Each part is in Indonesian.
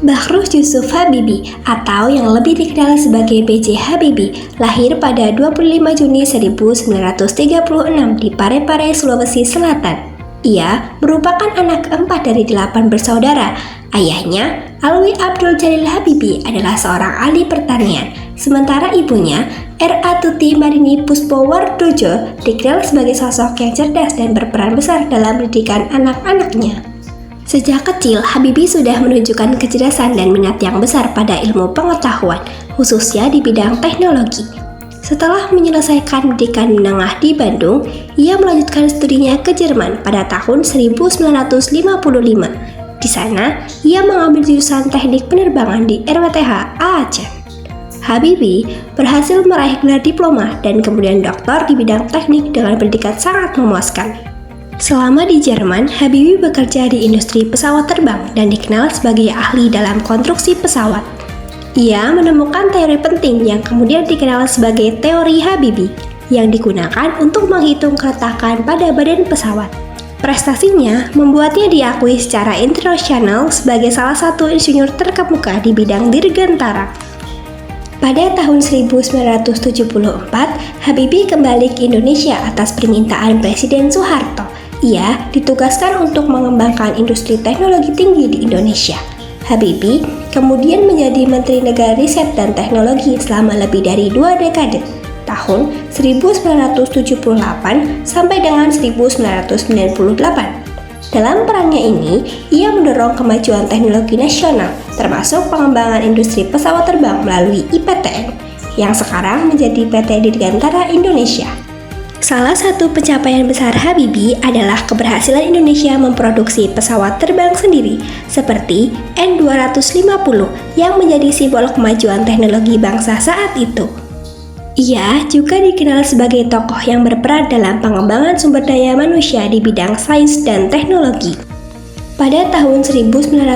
Bakhrus Yusuf Habibie atau yang lebih dikenal sebagai B.J. Habibie lahir pada 25 Juni 1936 di Parepare, Sulawesi Selatan. Ia merupakan anak keempat dari 8 bersaudara. Ayahnya, Alwi Abdul Jalil Habibie, adalah seorang ahli pertanian, sementara ibunya, R.A. Tuti Marini Puspowardojo, dikenal sebagai sosok yang cerdas dan berperan besar dalam pendidikan anak-anaknya. Sejak kecil, Habibie sudah menunjukkan kecerdasan dan minat yang besar pada ilmu pengetahuan, khususnya di bidang teknologi. Setelah menyelesaikan pendidikan menengah di Bandung, ia melanjutkan studinya ke Jerman pada tahun 1955. Di sana, ia mengambil jurusan teknik penerbangan di RWTH Aachen. Habibie berhasil meraih gelar diploma dan kemudian doktor di bidang teknik dengan pendidikan sangat memuaskan. Selama di Jerman, Habibie bekerja di industri pesawat terbang dan dikenal sebagai ahli dalam konstruksi pesawat. Ia menemukan teori penting yang kemudian dikenal sebagai teori Habibie, yang digunakan untuk menghitung keretakan pada badan pesawat. Prestasinya membuatnya diakui secara internasional sebagai salah satu insinyur terkemuka di bidang dirgantara. Pada tahun 1974, Habibie kembali ke Indonesia atas permintaan Presiden Soeharto. Ia ditugaskan untuk mengembangkan industri teknologi tinggi di Indonesia. Habibie kemudian menjadi Menteri Negara Riset dan Teknologi selama lebih dari 2 dekade, tahun 1978 sampai dengan 1998. Dalam perannya ini, ia mendorong kemajuan teknologi nasional, termasuk pengembangan industri pesawat terbang melalui IPTN, yang sekarang menjadi PT Dirgantara Indonesia. Salah satu pencapaian besar Habibie adalah keberhasilan Indonesia memproduksi pesawat terbang sendiri, seperti N250 yang menjadi simbol kemajuan teknologi bangsa saat itu. Ia juga dikenal sebagai tokoh yang berperan dalam pengembangan sumber daya manusia di bidang sains dan teknologi. Pada tahun 1998,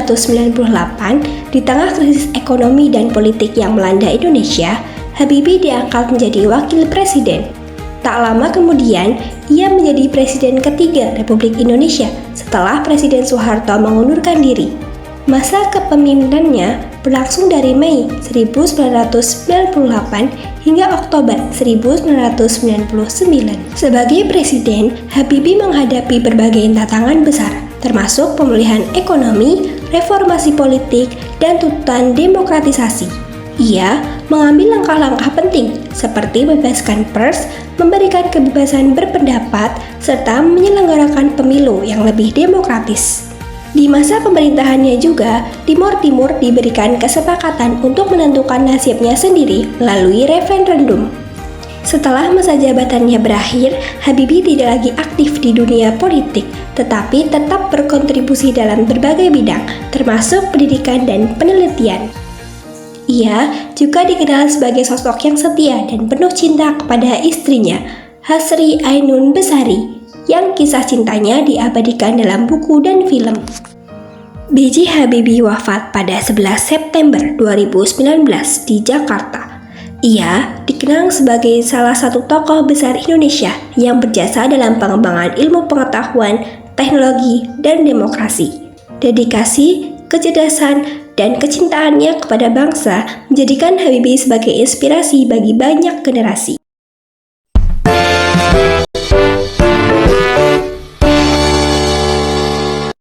di tengah krisis ekonomi dan politik yang melanda Indonesia, Habibie diangkat menjadi wakil presiden. Tak lama kemudian, ia menjadi presiden ketiga Republik Indonesia setelah Presiden Soeharto mengundurkan diri. Masa kepemimpinannya berlangsung dari Mei 1998 hingga Oktober 1999. Sebagai presiden, Habibie menghadapi berbagai tantangan besar, termasuk pemulihan ekonomi, reformasi politik, dan tuntutan demokratisasi. Ia mengambil langkah-langkah penting seperti membebaskan pers, memberikan kebebasan berpendapat, serta menyelenggarakan pemilu yang lebih demokratis. Di masa pemerintahannya juga, Timor Timur diberikan kesepakatan untuk menentukan nasibnya sendiri melalui referendum. Setelah masa jabatannya berakhir, Habibie tidak lagi aktif di dunia politik, tetapi tetap berkontribusi dalam berbagai bidang, termasuk pendidikan dan penelitian. Ia juga dikenal sebagai sosok yang setia dan penuh cinta kepada istrinya, Hasri Ainun Besari, yang kisah cintanya diabadikan dalam buku dan film. B.J. Habibie wafat pada 11 September 2019 di Jakarta. Ia dikenal sebagai salah satu tokoh besar Indonesia yang berjasa dalam pengembangan ilmu pengetahuan, teknologi, dan demokrasi. Dedikasi, kecerdasan, dan kecintaannya kepada bangsa menjadikan Habibie sebagai inspirasi bagi banyak generasi.